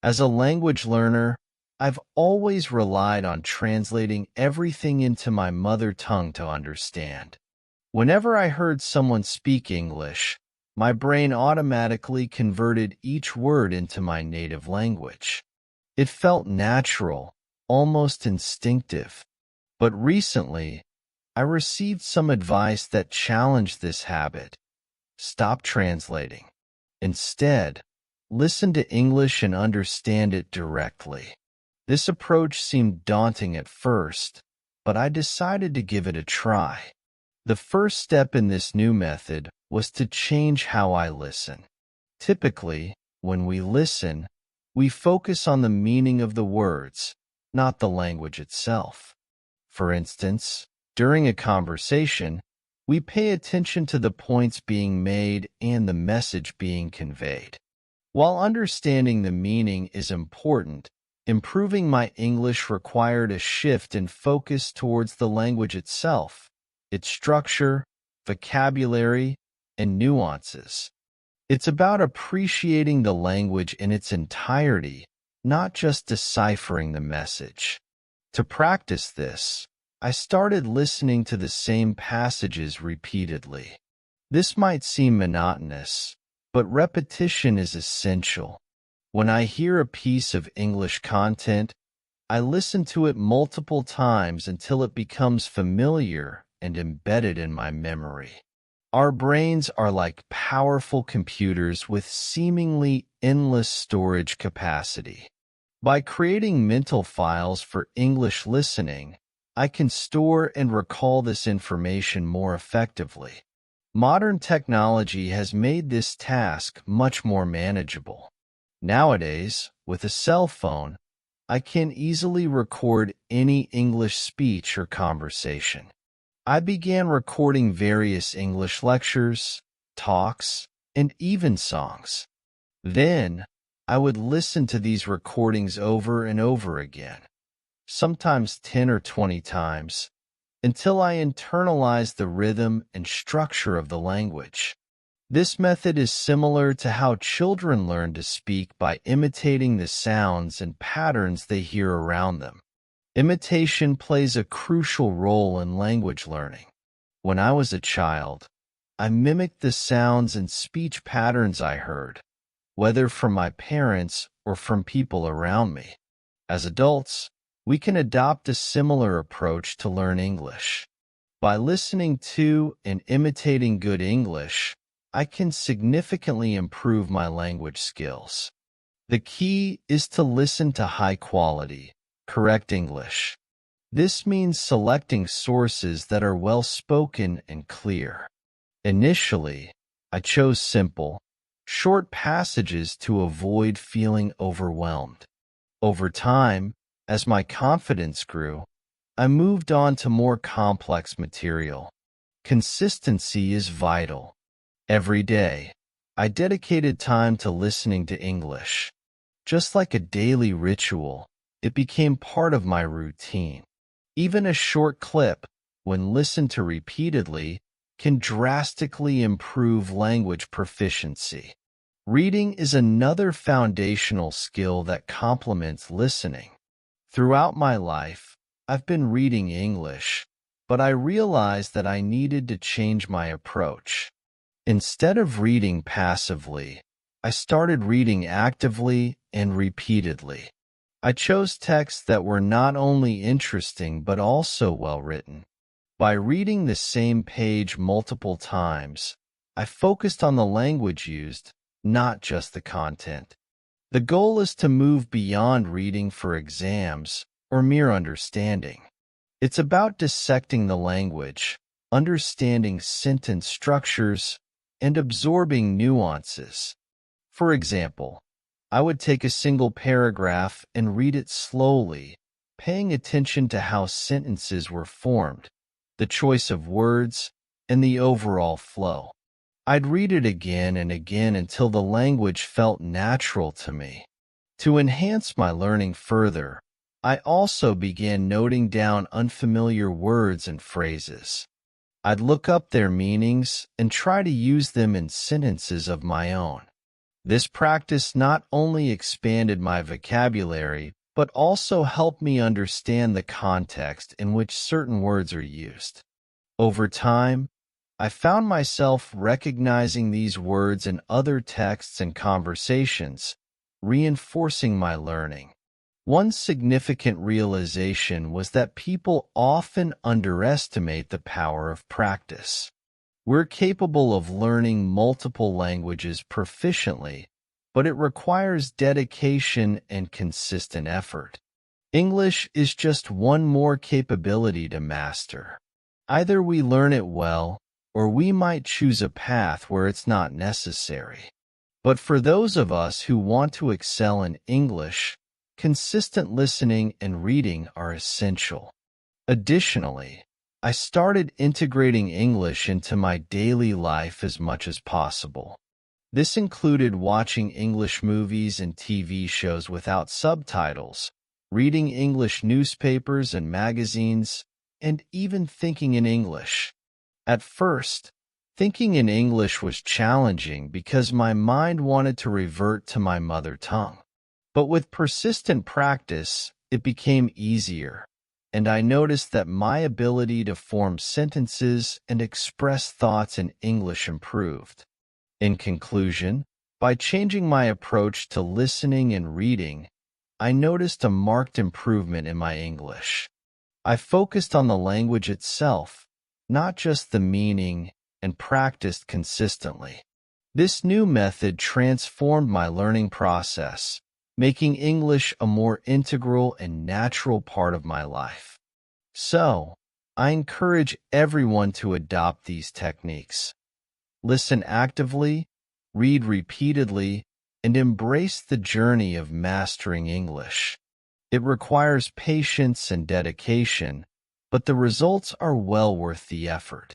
As a language learner, I've always relied on translating everything into my mother tongue to understand. Whenever I heard someone speak English, my brain automatically converted each word into my native language. It felt natural, almost instinctive. But recently, I received some advice that challenged this habit. Stop translating. Instead, listen to English and understand it directly. This approach seemed daunting at first, but I decided to give it a try. The first step in this new method was to change how I listen. Typically, when we listen, we focus on the meaning of the words, not the language itself. For instance, during a conversation, we pay attention to the points being made and the message being conveyed. While understanding the meaning is important, improving my English required a shift in focus towards the language itself, its structure, vocabulary, and nuances. It's about appreciating the language in its entirety, not just deciphering the message. To practice this, I started listening to the same passages repeatedly. This might seem monotonous, but repetition is essential. When I hear a piece of English content, I listen to it multiple times until it becomes familiar and embedded in my memory. Our brains are like powerful computers with seemingly endless storage capacity. By creating mental files for English listening, I can store and recall this information more effectively. Modern technology has made this task much more manageable. Nowadays, with a cell phone, I can easily record any English speech or conversation. I began recording various English lectures, talks, and even songs. Then, I would listen to these recordings over and over again, sometimes 10 or 20 times, until I internalized the rhythm and structure of the language. This method is similar to how children learn to speak by imitating the sounds and patterns they hear around them. Imitation plays a crucial role in language learning. When I was a child, I mimicked the sounds and speech patterns I heard, whether from my parents or from people around me. As adults, we can adopt a similar approach to learn English. By listening to and imitating good English, I can significantly improve my language skills. The key is to listen to high-quality, correct English. This means selecting sources that are well-spoken and clear. Initially, I chose simple, short passages to avoid feeling overwhelmed. Over time, as my confidence grew, I moved on to more complex material. Consistency is vital. Every day, I dedicated time to listening to English. Just like a daily ritual, it became part of my routine. Even a short clip, when listened to repeatedly, can drastically improve language proficiency. Reading is another foundational skill that complements listening. Throughout my life, I've been reading English, but I realized that I needed to change my approach. Instead of reading passively, I started reading actively and repeatedly. I chose texts that were not only interesting but also well-written. By reading the same page multiple times, I focused on the language used, not just the content. The goal is to move beyond reading for exams or mere understanding. It's about dissecting the language, understanding sentence structures, and absorbing nuances. For example, I would take a single paragraph and read it slowly, paying attention to how sentences were formed, the choice of words, and the overall flow. I'd read it again and again until the language felt natural to me. To enhance my learning further, I also began noting down unfamiliar words and phrases. I'd look up their meanings and try to use them in sentences of my own. This practice not only expanded my vocabulary, but also helped me understand the context in which certain words are used. Over time, I found myself recognizing these words in other texts and conversations, reinforcing my learning. One significant realization was that people often underestimate the power of practice. We're capable of learning multiple languages proficiently, but it requires dedication and consistent effort. English is just one more capability to master. Either we learn it well, or we might choose a path where it's not necessary. But for those of us who want to excel in English, consistent listening and reading are essential. Additionally, I started integrating English into my daily life as much as possible. This included watching English movies and TV shows without subtitles, reading English newspapers and magazines, and even thinking in English. At first, thinking in English was challenging because my mind wanted to revert to my mother tongue. But with persistent practice, it became easier, and I noticed that my ability to form sentences and express thoughts in English improved. In conclusion, by changing my approach to listening and reading, I noticed a marked improvement in my English. I focused on the language itself, not just the meaning, and practiced consistently. This new method transformed my learning process, making English a more integral and natural part of my life. So, I encourage everyone to adopt these techniques. Listen actively, read repeatedly, and embrace the journey of mastering English. It requires patience and dedication, but the results are well worth the effort.